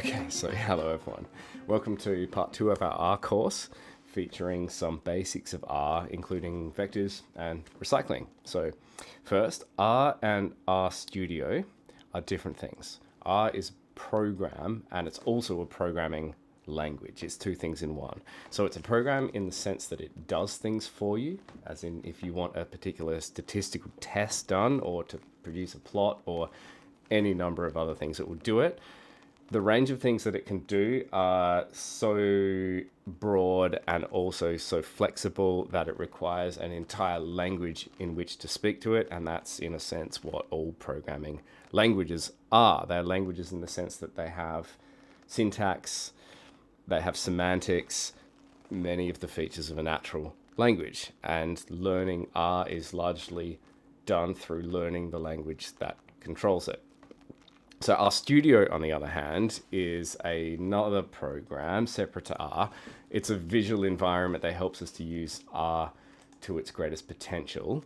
Okay, so hello everyone. Welcome to part 2 of our R course, featuring some basics of R, including vectors and recycling. So first, R and RStudio are different things. R is program, and it's also a programming language. It's two things in one. So it's a program in the sense that it does things for you, as in if you want a particular statistical test done, or to produce a plot, or any number of other things, it will do it. The range of things that it can do are so broad and also so flexible that it requires an entire language in which to speak to it, and that's in a sense what all programming languages are. They're languages in the sense that they have syntax, they have semantics, many of the features of a natural language, and learning R is largely done through learning the language that controls it. So RStudio, on the other hand, is another program separate to R. It's a visual environment that helps us to use R to its greatest potential.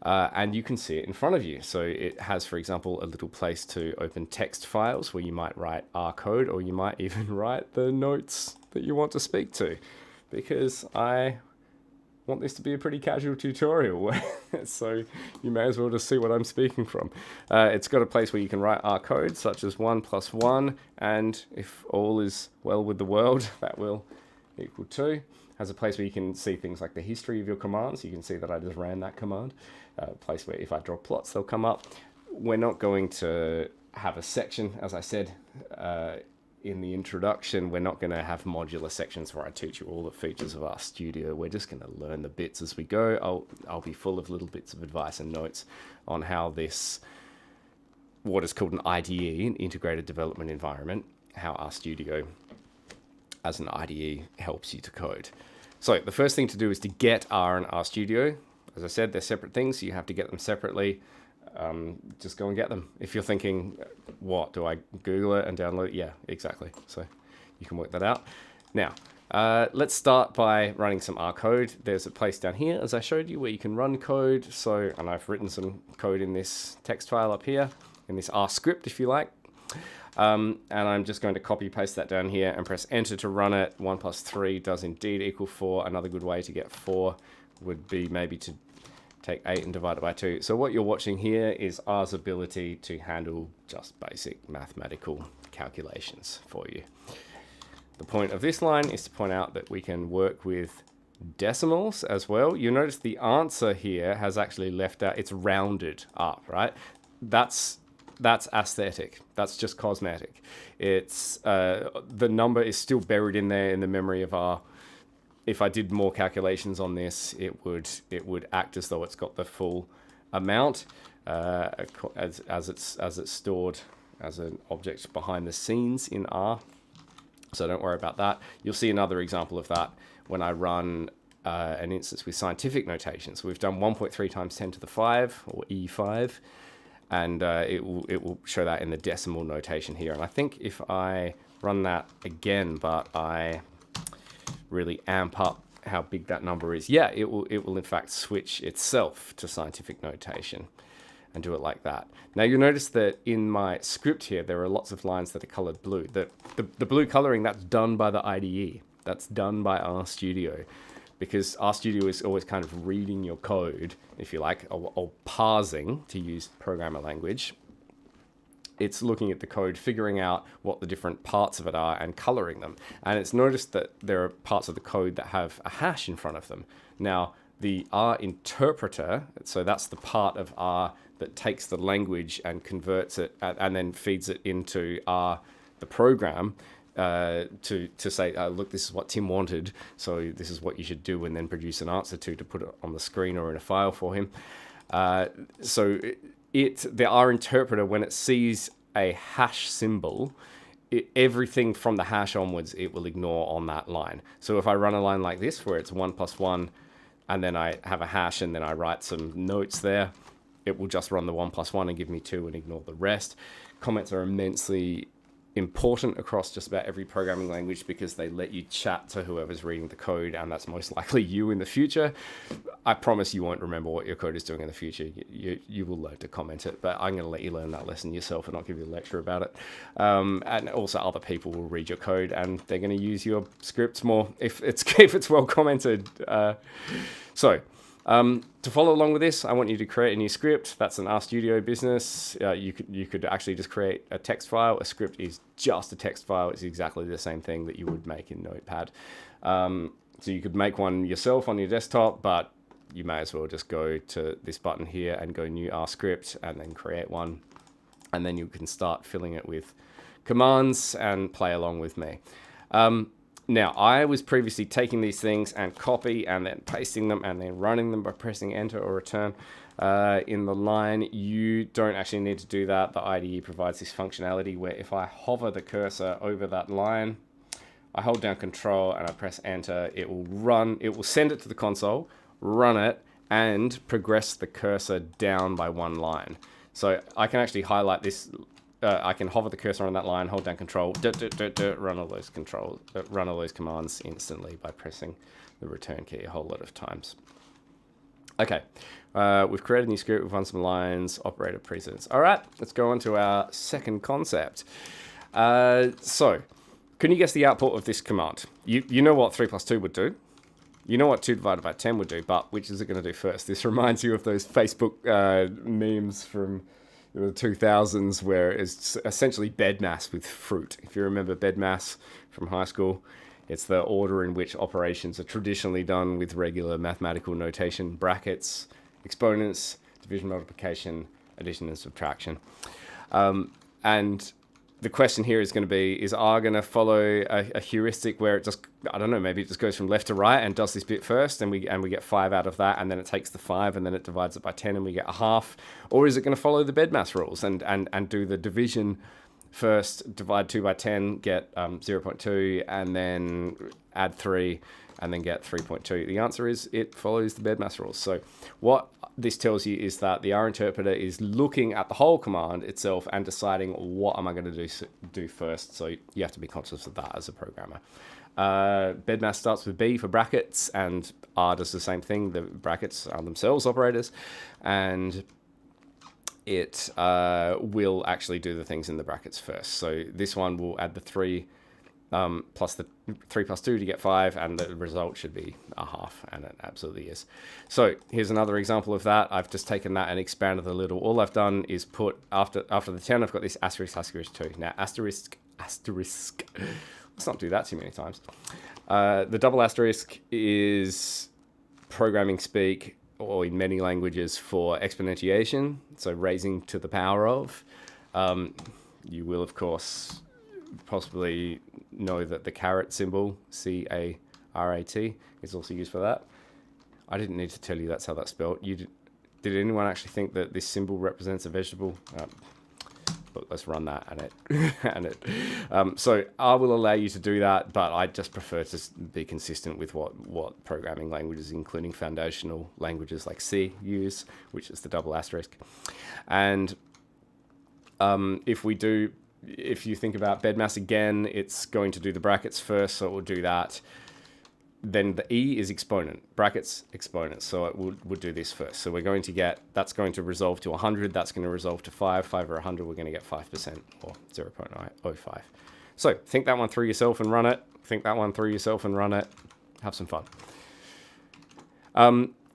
And you can see it in front of you. So it has, for example, a little place to open text files where you might write R code, or you might even write the notes that you want to speak to. Because I want this to be a pretty casual tutorial, so you may as well just see what I'm speaking from. It's got a place where you can write R code, such as 1 + 1, and if all is well with the world, that will equal 2. Has a place where you can see things like the history of your commands. You can see that I just ran that command. A place where if I draw plots, they'll come up. We're not going to have a section, as I said in the introduction. We're not going to have modular sections where I teach you all the features of RStudio. We're just going to learn the bits as we go. I'll be full of little bits of advice and notes on how this, what is called an IDE, an integrated development environment, how RStudio as an IDE helps you to code. So the first thing to do is to get R and RStudio. As I said, they're separate things, so you have to get them separately. Just go and get them. If you're thinking, what, do I Google it and download it? Yeah, exactly. So you can work that out. Now, let's start by running some R code. There's a place down here, as I showed you, where you can run code. So, and I've written some code in this text file up here, in this R script, if you like. And I'm just going to copy paste that down here and press enter to run it. 1 + 3 does indeed equal 4. Another good way to get 4 would be maybe to take 8 and divide it by 2. So what you're watching here is R's ability to handle just basic mathematical calculations for you. The point of this line is to point out that we can work with decimals as well. You'll notice the answer here has actually left out, it's rounded up, right? That's aesthetic. That's just cosmetic. It's the number is still buried in there in the memory of R. If I did more calculations on this, it would act as though it's got the full amount as it's stored as an object behind the scenes in R. So don't worry about that. You'll see another example of that when I run an instance with scientific notation. So we've done 1.3 times 10 to the 5, or E5, and it will show that in the decimal notation here. And I think if I run that again, but I really amp up how big that number is, yeah, it will in fact switch itself to scientific notation and do it like that. Now you'll notice that in my script here, there are lots of lines that are colored blue. The blue coloring, that's done by the IDE. That's done by RStudio, because RStudio is always kind of reading your code, if you like, or parsing, to use programmer language. It's looking at the code, figuring out what the different parts of it are, and coloring them. And it's noticed that there are parts of the code that have a hash in front of them. Now, the R interpreter, so that's the part of R that takes the language and converts it and then feeds it into R, the program, to say, look, this is what Tim wanted, so this is what you should do, and then produce an answer to put it on the screen or in a file for him. The R interpreter, when it sees a hash symbol, everything from the hash onwards, it will ignore on that line. So if I run a line like this, where it's 1 + 1, and then I have a hash, and then I write some notes there, it will just run the 1 + 1 and give me 2 and ignore the rest. Comments are immensely important across just about every programming language because they let you chat to whoever's reading the code, and that's most likely you in the future. I promise you won't remember what your code is doing in the future. You will learn to comment it, but I'm going to let you learn that lesson yourself and not give you a lecture about it. And also other people will read your code and they're going to use your scripts more if it's well commented. To follow along with this, I want you to create a new script. That's an RStudio business. You could actually just create a text file. A script is just a text file. It's exactly the same thing that you would make in Notepad. So you could make one yourself on your desktop, but you may as well just go to this button here and go new R script and then create one. And then you can start filling it with commands and play along with me. Now, I was previously taking these things and copy and then pasting them and then running them by pressing enter or return in the line. You don't actually need to do that. The IDE provides this functionality where if I hover the cursor over that line, I hold down control and I press enter, it will send it to the console, run it, and progress the cursor down by one line. So I can actually highlight this. I can hover the cursor on that line, hold down control, run all those commands instantly by pressing the return key a whole lot of times. Okay, we've created a new script, we've run some lines, operator precedence. All right, let's go on to our second concept. So, can you guess the output of this command? You know what 3 plus 2 would do. You know what 2 divided by 10 would do, but which is it going to do first? This reminds you of those Facebook memes from the 2000s where it's essentially bedmass with fruit. If you remember bedmass from high school, it's the order in which operations are traditionally done with regular mathematical notation: brackets, exponents, division, multiplication, addition, and subtraction. And the question here is going to be, is R going to follow a heuristic where it just, I don't know, maybe it just goes from left to right and does this bit first, and we get 5 out of that, and then it takes the 5 and then it divides it by 10 and we get a half? Or is it going to follow the bedmass rules and do the division first, divide 2 by 10, get 0.2, and then add 3 and then get 3.2? The answer is it follows the bedmass rules. So what this tells you is that the R interpreter is looking at the whole command itself and deciding what am I going to do first. So you have to be conscious of that as a programmer. Bedmass starts with B for brackets, and R does the same thing. The brackets are themselves operators, and it will actually do the things in the brackets first. So this one will add the 3 plus the 3 plus 2 to get 5, and the result should be a half, and it absolutely is. So here's another example of that. I've just taken that and expanded a little. All I've done is put after the 10, I've got this asterisk 2. Now asterisk, let's not do that too many times. The double asterisk is programming speak, or in many languages, for exponentiation, so raising to the power of. You will, of course, possibly know that the caret symbol, C-A-R-A-T, is also used for that. I didn't need to tell you that's how that's spelled. Did anyone actually think that this symbol represents a vegetable? But let's run that and it. So R will allow you to do that, but I just prefer to be consistent with what programming languages, including foundational languages like C, use, which is the double asterisk. And if you think about bedmass again, it's going to do the brackets first, so it will do that. Then the E is exponent, brackets, exponent, so it would do this first. So we're going to get, that's going to resolve to 100, that's going to resolve to 5 or 100, we're going to get 5%, or 0.05. So think that one through yourself and run it. Think that one through yourself and run it. Have some fun.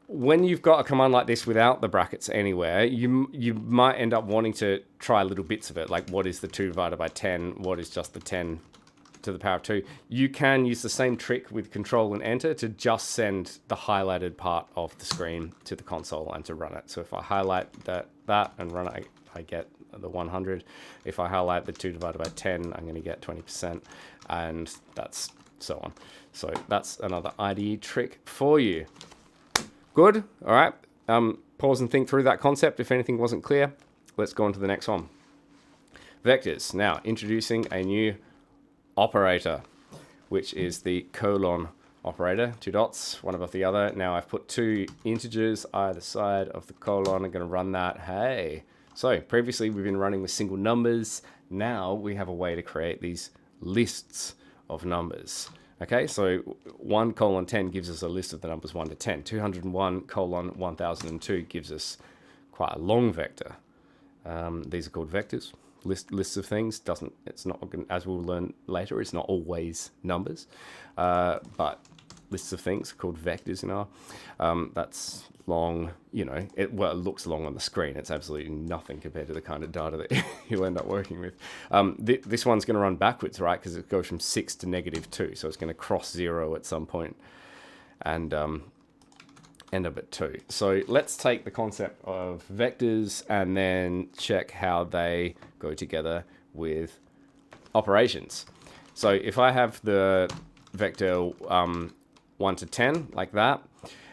When you've got a command like this without the brackets anywhere, you might end up wanting to try little bits of it, like what is the 2 divided by 10, what is just the 10 to the power of 2. You can use the same trick with control and enter to just send the highlighted part of the screen to the console and to run it. So if I highlight that and run it, I get the 100. If I highlight the 2 divided by 10, I'm going to get 20%, and that's so on. So that's another IDE trick for you. Good. All right. Pause and think through that concept if anything wasn't clear. Let's go on to the next one. Vectors. Now, introducing a new operator, which is the colon operator. 2 dots, one above the other. Now I've put 2 integers either side of the colon. I'm going to run that. Hey, So previously we've been running with single numbers. Now we have a way to create these lists of numbers. Okay, so 1:10 gives us a list of the numbers 1 to 10. 201:1002 gives us quite a long vector. These are called vectors. Lists of things. It's not, as we'll learn later, it's not always numbers, but lists of things are called vectors in R. That's long, it looks long on the screen. It's absolutely nothing compared to the kind of data that you'll end up working with. This one's going to run backwards, right? Because it goes from 6 to -2. So it's going to cross 0 at some point and end up at 2. So let's take the concept of vectors and then check how they go together with operations. So if I have the vector 1 to 10 like that,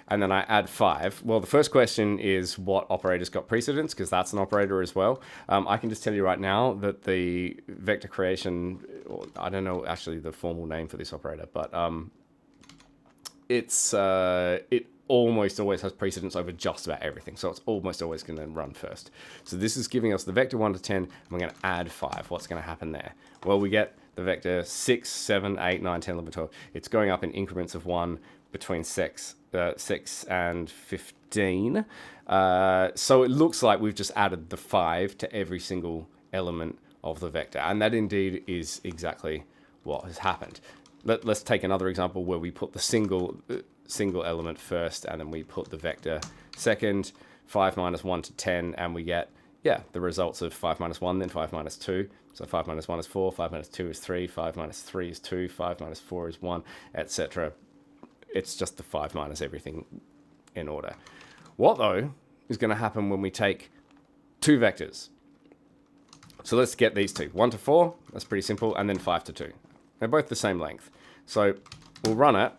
and then I add 5. Well, the first question is what operator's got precedence, because that's an operator as well. I can just tell you right now that the vector creation, or I don't know actually the formal name for this operator, but it almost always has precedence over just about everything. So it's almost always going to run first. So this is giving us the vector 1 to 10, and we're going to add 5. What's going to happen there? Well, we get the vector 6, 7, 8, 9, 10, 11, 12. It's going up in increments of 1 between 6 and 15. So it looks like we've just added the 5 to every single element of the vector. And that indeed is exactly what has happened. Let's take another example where we put the single element first, and then we put the vector second, 5 minus 1 to 10, and we get, the results of 5 minus 1, then 5 minus 2. So 5 minus 1 is 4, 5 minus 2 is 3, 5 minus 3 is 2, 5 minus 4 is 1, etc. It's just the 5 minus everything in order. What, though, is going to happen when we take two vectors? So let's get these two. 1 to 4, that's pretty simple, and then 5 to 2. They're both the same length. So we'll run it.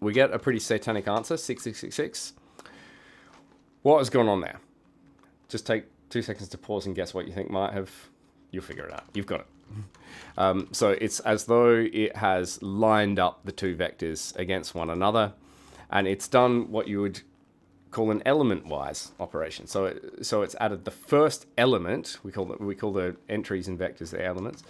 We get a pretty satanic answer, 6666. What has gone on there? Just take 2 seconds to pause and guess what you think might have. You'll figure it out. You've got it. So it's as though it has lined up the two vectors against one another, and it's done what you would call an element-wise operation. So it's added the first element. We call the entries in vectors the elements.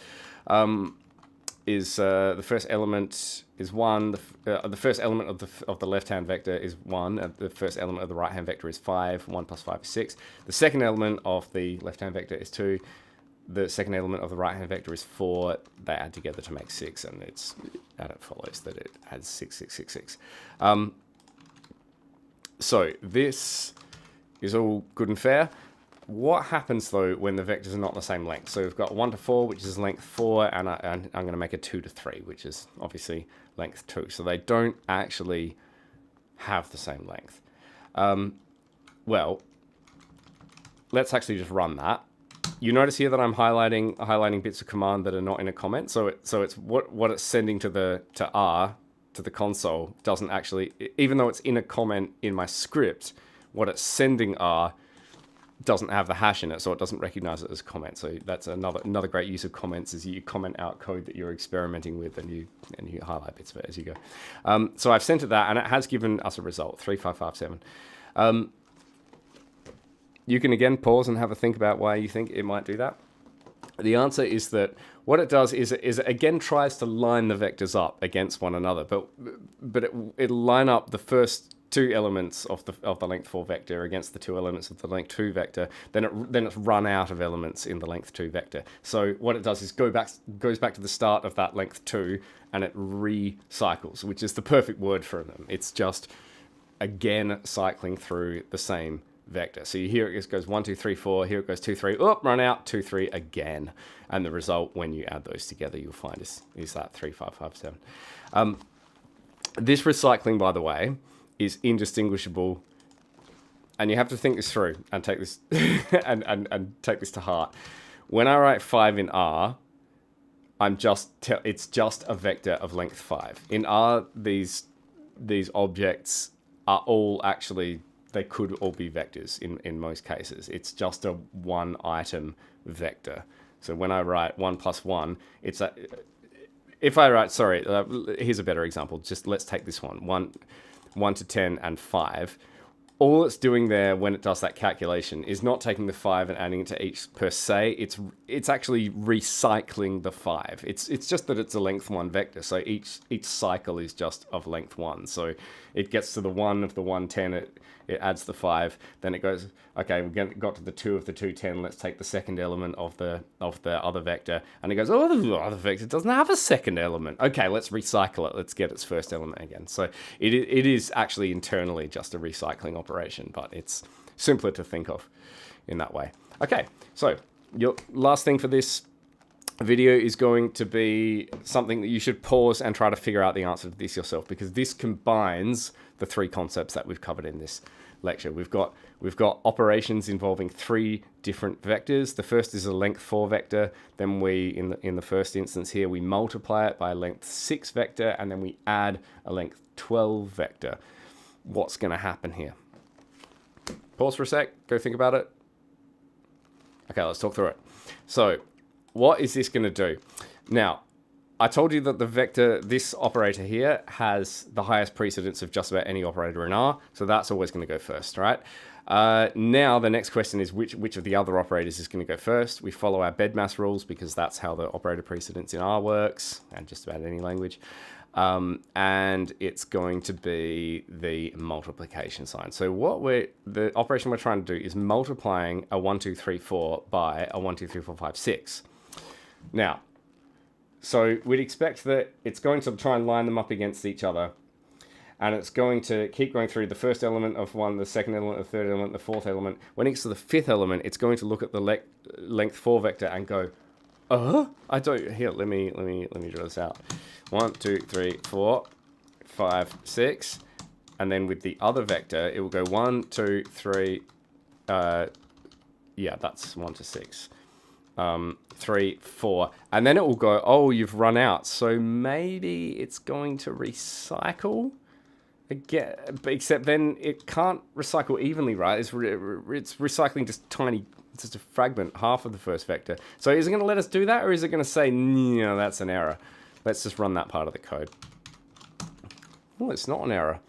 The first element is 1. The first element of the left-hand vector is 1. The first element of the right-hand vector is 5. 1 plus 5 is 6. The second element of the left-hand vector is 2. The second element of the right-hand vector is 4. They add together to make 6, and it follows that it adds 6, 6, 6, 6. So this is all good and fair. What happens, though, when the vectors are not the same length? So we've got 1 to 4, which is length 4, and I'm going to make a 2 to 3, which is obviously length 2. So they don't actually have the same length. Well, let's actually just run that. You notice here that I'm highlighting bits of command that are not in a comment. So it's what it's sending to R, to the console, doesn't actually, even though it's in a comment in my script, what it's sending R doesn't have the hash in it, so it doesn't recognize it as a comment. So that's another great use of comments, is you comment out code that you're experimenting with, and you highlight bits of it as you go. So I've sent it that, and it has given us a result, 3557. You can again pause and have a think about why you think it might do that. The answer is that what it does is it again tries to line the vectors up against one another, but it'll line up the first two elements of the length 4 vector against the two elements of the length 2 vector. Then it's run out of elements in the length 2 vector. So what it does is goes back to the start of that length 2, and it recycles, which is the perfect word for them. It's just again cycling through the same vector. So here it goes 1, 2, 3, 4. Here it goes 2, 3. Oh, run out 2, 3 again. And the result, when you add those together, you'll find is that 3557. This recycling, by the way, is indistinguishable, and you have to think this through and take this and take this to heart. When I write 5 in R, it's just a vector of length 5. In R, these objects are all actually, they could all be vectors in most cases. It's just a one item vector. So when I write 1 plus 1, it's a, if I write, here's a better example. Just let's take this one. 1 to 10 and 5. all it's doing there when it does that calculation is not taking the 5 and adding it to each per se. It's actually recycling the 5. It's just that it's a length 1 vector. So each cycle is just of length 1. So it gets to the 1 of the 110. It adds the 5. Then it goes, okay, we got to the 2 of the 210. Let's take the second element of the other vector. And it goes, oh, the other vector doesn't have a second element. Okay, let's recycle it. Let's get its first element again. So it is actually internally just a recycling operation, but it's simpler to think of in that way. Okay, so your last thing for this video is going to be something that you should pause and try to figure out the answer to this yourself, because this combines the 3 concepts that we've covered in this lecture. We've got operations involving 3 different vectors. The first is a length 4 vector. Then we, in the first instance here, we multiply it by a length 6 vector, and then we add a length 12 vector. What's going to happen here? Pause for a sec. Go think about it. Okay, let's talk through it. So, what is this going to do? Now, I told you that the vector, this operator here, has the highest precedence of just about any operator in R, so that's always going to go first, right? Now, the next question is which of the other operators is going to go first. We follow our bedmass rules because that's how the operator precedence in R works, and just about any language. And it's going to be the multiplication sign. So the operation we're trying to do is multiplying a 1, 2, 3, 4 by a 1, 2, 3, 4, 5, 6. Now, so we'd expect that it's going to try and line them up against each other, and it's going to keep going through the first element of one, the second element, the third element, the fourth element. When it gets to the 5th element, it's going to look at the length 4 vector and go, I don't, here, let me draw this out. 1, 2, 3, 4, 5, 6, and then with the other vector, it will go 1, 2, 3, yeah, that's 1 to 6. 3, 4, and then it will go, oh, you've run out. So maybe it's going to recycle again, except then it can't recycle evenly, right? It's recycling just a fragment, half of the first vector. So is it going to let us do that, or is it going to say, no, that's an error? Let's just run that part of the code. Oh, it's not an error.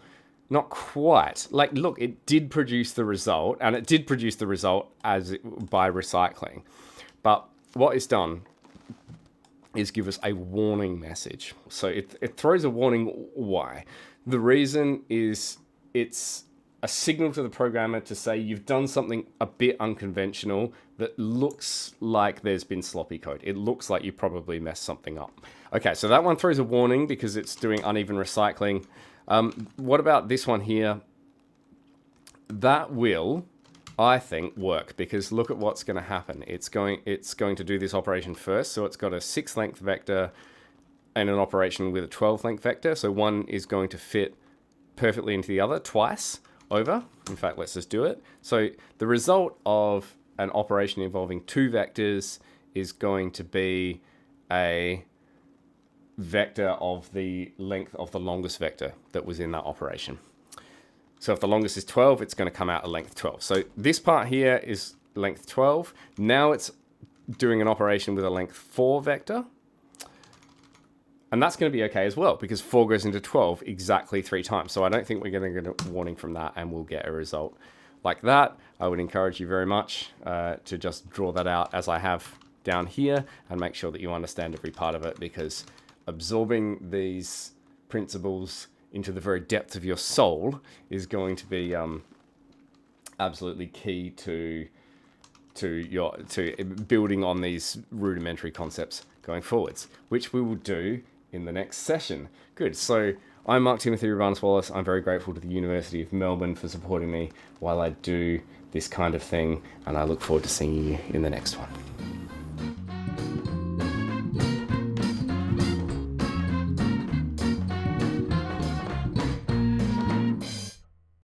Not quite. Like, look, it did produce the result, and it did produce the result by recycling. But what it's done is give us a warning message. So it throws a warning. Why? The reason is it's a signal to the programmer to say you've done something a bit unconventional that looks like there's been sloppy code. It looks like you probably messed something up. Okay, so that one throws a warning because it's doing uneven recycling. What about this one here? That will, I think, work, because look at what's going to happen. It's going to do this operation first. So it's got a 6 length vector and an operation with a 12 length vector. So one is going to fit perfectly into the other twice over. In fact, let's just do it. So the result of an operation involving 2 vectors is going to be a vector of the length of the longest vector that was in that operation. So if the longest is 12, it's going to come out a length 12. So this part here is length 12. Now it's doing an operation with a length 4 vector. And that's going to be okay as well, because 4 goes into 12 exactly 3 times. So I don't think we're going to get a warning from that, and we'll get a result like that. I would encourage you very much to just draw that out as I have down here, and make sure that you understand every part of it, because absorbing these principles into the very depths of your soul is going to be absolutely key to building on these rudimentary concepts going forwards, which we will do in the next session. Good. So I'm Mark Timothy Rabanus-Wallace. I'm very grateful to the University of Melbourne for supporting me while I do this kind of thing, and I look forward to seeing you in the next one.